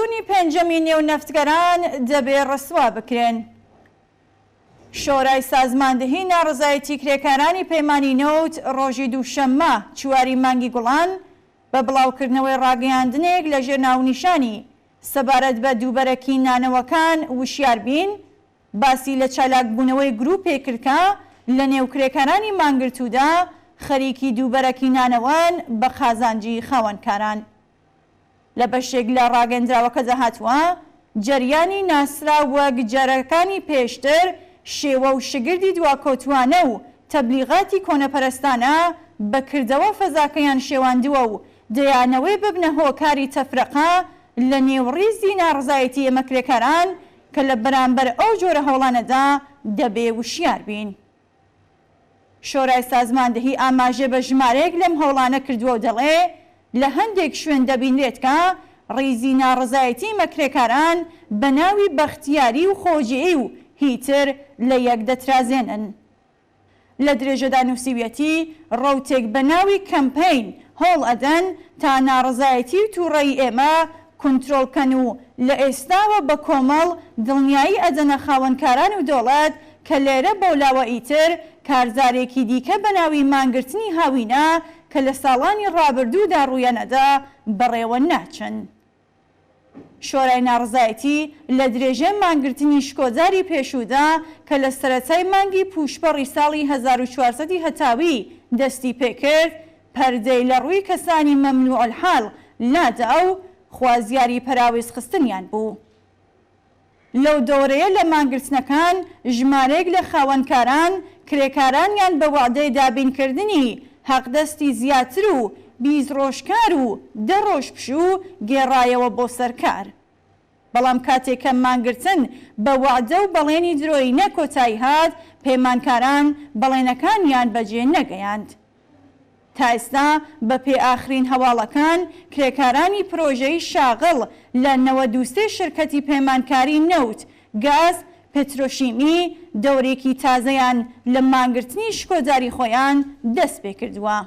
ڕێکەوتوونی پێنجەمی نێونەفتگەران دەبێ ڕسوا بکرێن. شۆرای سازماندەهی ناڕزایەتی کرێکارانی پەیمانی نەوت ڕۆژی دووشەممە چواری مانگی گوڵان بە بڵاوکردنەوەی ڕاگەیاندنێک لە ژێر ناونیشانی سەبارەت بە دووبەرەکی نانەوەکان وشیار بین، باسی لە چالاکبوونەوەی گروپێک کردکە لە نێو کرێکارانی مانگرتوودا خەریکی دووبەرەکی نانەوەن بە خازانجی خاوەنکاران. لە بەشێک لە ڕاگەندراوەکە دەهاتووە جەریانی ناسرا وەک جەرەکانی پێشتر شێوە و شگردی دواکۆتوانە و تەبلیغاتی کۆنەپەرستانە بەکردەوە فەزاکەیان شێواندووە و دەیانەوەی ببنە هۆکاری تەفرەقە لە نێوڕیزی ناڕزایەتی ئێمە کرێکاران کە لە بەرامبەر ئەو جۆرە هەوڵانەدا دەبێ وشیار بین. شۆرای سازماندەهی ئاماژە بە ژمارەیەک لەم هەوڵانە کردووە و دەڵێ لە هەندێک شوێن دەبینرێت کە ڕیزی ناڕزایەتی مەکرێکاران بە ناوی بەختیاری و خۆجێی و هیتر لە یەک دەترازێنن. لە درێژەدا نووسیویەتی ڕەوتێک بە ناوی کەمپین هۆڵ ئەدەن تا ناڕزایەتی و تووڕەی ئێمە کنترۆڵکەن و لە ئێستاوە بە کۆمەڵ دڵنیایی ئەدەنە خاوەنکاران و دەوڵەت کە لێرە بەولاوە ئیتر کارزارێکی دیکە بە ناوی مانگرتنی هاوینە کە لە ساڵانی ڕابردوودا ڕوویانەدا بەڕێوە ناچن. شۆرای ناڕزایەتی لە درێژێ مانگرتنی شکۆجاری پێشوودا کە لە سەرەتای مانگی پوشپەڕی ساڵی 1400 هەتاوی دەستی پێکرد پەردەی لە ڕووی کەسانی مەمنوع الحاڵ لادا و خوازیاری پەراویز خستنیان بوو. لەو دۆرەیە لە مانگرتنەکان ژمارەیەک لە خاوەنکاران کرێکارانیان بە وعدەی دابینکردنی حەقدەستی زیاتر و 20 ڕۆژکار و 10 ڕۆژ پشوو گێڕایەوە بۆ سەرکار. بەڵام کاتێک کە مانگرتن بە وعدە و بەڵێنی درۆی نەکۆتایی هات پەیمانکاران بەڵێنەکانیان بەجێ نەگەیاند. تا ئێستا بە پێ ئاخرین هەواڵەکان کرێکارانی پرۆژەی شاغڵ لە 93 شرکەتی پەیمانکاری نەوت، گاز، پێترۆشیمی دەورێکی تازەیان لە مانگرتنی شکۆجاری خۆیان دەست پێ کردووە.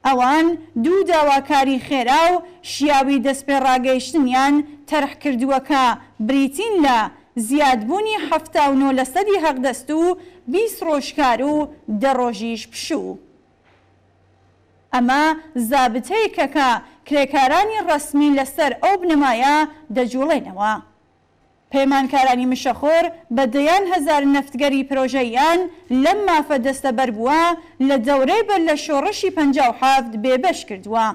ئەوان دوو داواکاری خێرا و شیاوی دەستپێڕاگەیشتنیان تەرح کردووە کە بریتین لە زیادبوونی 79% حەقدەست و 20 ڕۆژکار و 10 ڕۆژیش پشوو. ئەمە زابتەیەکە کە کرێکارانی ڕەسمی لەسەر ئەو بنەمایە دەجوڵێنەوە. پەیمانکارانی مشەخۆر بە دەیان هەزار نەفتگەری پرۆژەیان لەم مافە دەستەبەر بووە لە دەورەی بەر لە شۆڕشی 57 بێبەش کردووە.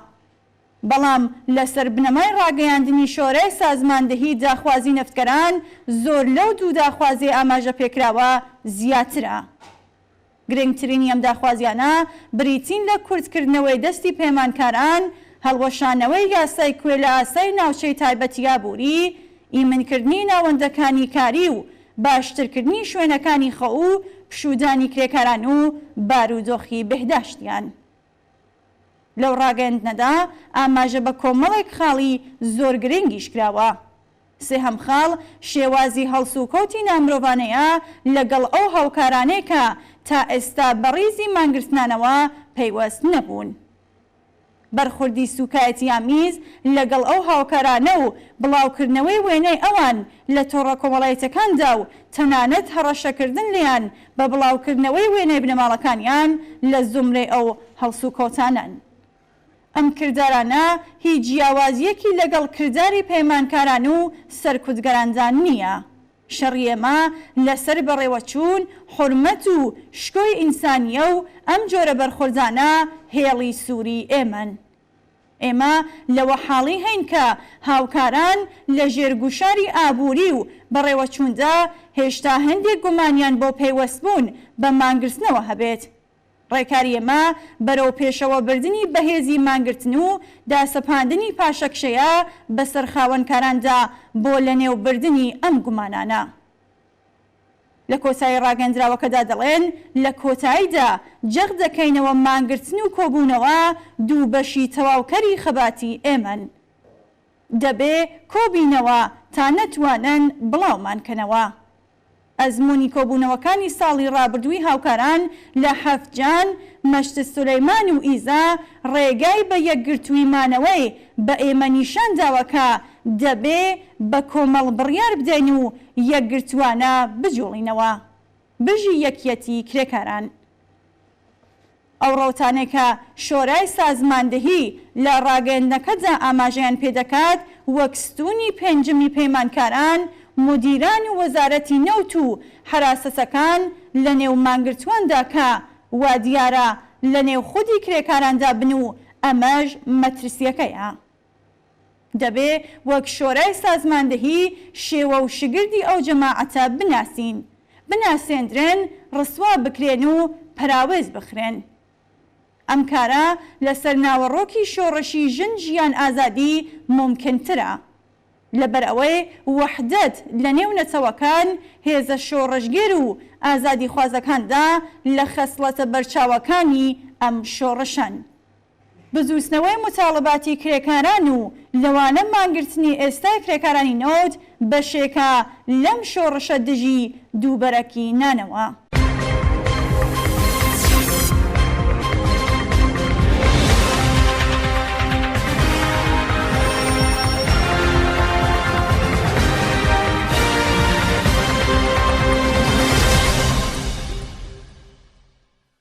بەڵام لەسەر بنەمای ڕاگەیاندنی شۆرای سازماندەهی داخوازی نەفتگەران زۆر لەو دوو داخوازی ئاماژە پێکراوە زیاترە. گرنگترینی ئەم داخوازیانە بریتین لە کورتکردنەوەی دەستی پەیمانکاران، هەڵوەشانەوەی یاسای کوێ لە ئاسای ناوچەی تایبەتی یابووری، ئیمنکردنی ناوەندەکانی کاری و باشترکردنی شوێنەکانی خەو و پشودانی کرێکاران و بارودۆخی بەهداشتیان. لەو ڕاگەیاندنەدا ئاماژە بە کۆمەڵێک خاڵی زۆر گرنگیش کراوە. سێهەم خاڵ شێوازی هەڵسوکەوتی نامرۆڤانەیە لەگەڵ ئەو هاوکارانەی کە تا ئێستا بەڕیزی مانگرتنانەوە پەیوەست نەبوون. بەرخوردی سوکایەتی ئامیز لەگەڵ ئەو هاوکارانە و بڵاوکردنەوەی وێنەی ئەوان لە تۆڕە کۆمەڵایەتەکاندا و تەنانەت هەڕەشەکردن لیان بە بڵاوکردنەوەی وێنەی بنەماڵەکانیان لە زومرەی ئەو هەڵسوکەوتانن. ئەم کردارانە هیچ جیاوازیەکی لەگەڵ کرداری پەیمانکاران و سەرکوتگەراندان نییە. شەڕی ئێمە لەسەر بەڕێوەچوون، حورمەت و شکۆی ئینسانیە و ئەم جۆرە بەرخوردانە هێڵی سووری ئێمەن. ئێمە لەوە حاڵی هەین کە هاوکاران لە ژێرگوشاری ئابووری و بەڕێوەچووندا هێشتا هەندێک گومانیان بۆ پەیوەستبوون بە مانگرتنەوە هەبێت. ڕێکاری ئێمە بەرەو پێشەوە بردننی بەهێزی مانگرتن و داسەپاندنی پاشەکشەیە بەسەر خاوەنکاراندا بۆ لە نێوبردننی ئەم گومانانە. لە کۆتایی ڕاگەندراوەکەدا دەڵێن لە کۆتاییدا جەغ دەکەینەوە مانگرتن و کۆبوونەوە دوو بەشی تەواوکەری خەباتی ئێمەن. دەبێ کۆبینەوە تا نەتوانن بڵاومانکەنەوە. ئەزمموی کۆبوونەوەکانی ساڵی ڕابردووی هاوکاران لە حەفجان، مەشت سولەیمان و ئیزا ڕێگای بە یەکگرتوویمانەوەی بە ئێمە نیشان داوە کە دەبێ بە کۆمەڵ بڕیار بدەین و یەکگرتوانە بجوڵینەوە بژی یەکیەتی کرێکاران. ئەو ڕۆتانێک کە شۆرای سازماندەهی لە ڕاگەیاندنەکەدا ئاماژەیان پێدەکات وەک ستونی پێنجمی پەیمانکاران، مدیران و وەزارەتی نەوت و حراسەسەکان لە نێو مانگرتواندا کە وا دیارە لە نێو خودی کرێکاراندا بن و ئەمەش مەترسیەکەیە. دەبێ وەک شۆرای سازماندەهی شێوە و شگردی ئەو جەماعەتە بناسێندرێن، ڕسوا بکرێن و پەراوێز بخرێن. ئەم کارە لەسەر ناوەڕۆکی شۆڕشی ژن ژیان ئازادی ممکنترە، لەبەر ئەوەی وەحدەت لە نێو نەتەوەکان، هێزە شۆڕشگێر و ئازادی خوازەکاندا لە خەسڵەتە بەرچاوەکانی ئەم شۆڕشان. بزوسنەوەی متاڵباتی کرێکاران و لەوانە مانگرتنی ئێستای کرێکارانی نۆت بەشێکە لەم شۆڕشە دژی دووبەرەکی نانەوە.